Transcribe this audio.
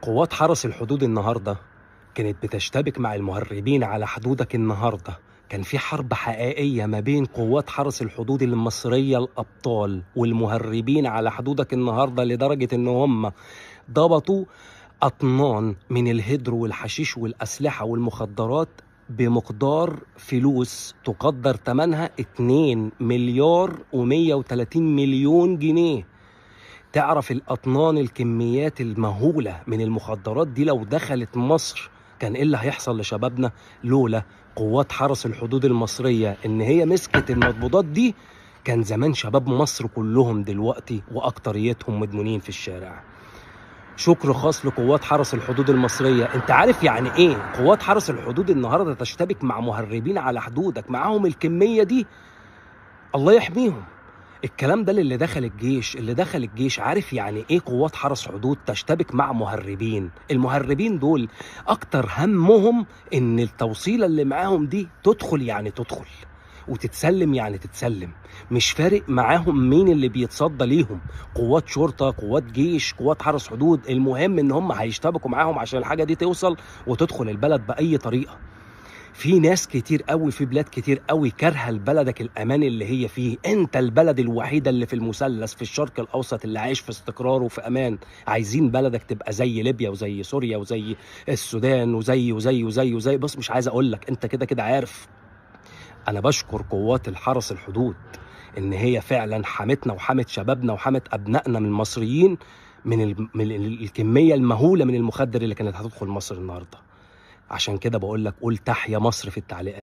قوات حرس الحدود النهارده كانت بتشتبك مع المهربين على حدودك النهارده. كان في حرب حقيقية ما بين قوات حرس الحدود المصرية الأبطال والمهربين على حدودك النهارده، لدرجة إن هم ضبطوا أطنان من الهيدرو والحشيش والأسلحة والمخدرات بمقدار فلوس تقدر ثمنها 2 مليار و130 مليون جنيه. تعرف الأطنان، الكميات المهولة من المخدرات دي لو دخلت مصر كان إيه اللي هيحصل لشبابنا؟ لولا قوات حرس الحدود المصرية إن هي مسكت المضبوطات دي، كان زمان شباب مصر كلهم دلوقتي وأكتريتهم مدمنين في الشارع. شكر خاص لقوات حرس الحدود المصرية. انت عارف يعني ايه قوات حرس الحدود النهاردة تشتبك مع مهربين على حدودك معاهم الكمية دي؟ الله يحميهم. الكلام ده اللي دخل الجيش عارف يعني ايه قوات حرس حدود تشتبك مع مهربين. المهربين دول اكتر همهم ان التوصيلة اللي معاهم دي تدخل يعني تدخل، وتتسلم يعني تتسلم. مش فارق معاهم مين اللي بيتصدى ليهم، قوات شرطة، قوات جيش، قوات حرس حدود، المهم ان هم هيشتبكوا معاهم عشان الحاجة دي توصل وتدخل البلد بأي طريقة. في ناس كتير قوي في بلاد كتير قوي كارهه لبلدك الامان اللي هي فيه. انت البلد الوحيده اللي في المثلث في الشرق الاوسط اللي عايش في استقرار وفي امان. عايزين بلدك تبقى زي ليبيا وزي سوريا وزي السودان وزي بص، مش عايز اقول لك، انت كده كده عارف. انا بشكر قوات الحرس الحدود ان هي فعلا حمتنا وحمت شبابنا وحمت ابنائنا من المصريين من الكميه المهوله من المخدر اللي كانت هتدخل مصر النهارده. عشان كده بقول لك قول تحيا مصر في التعليقات.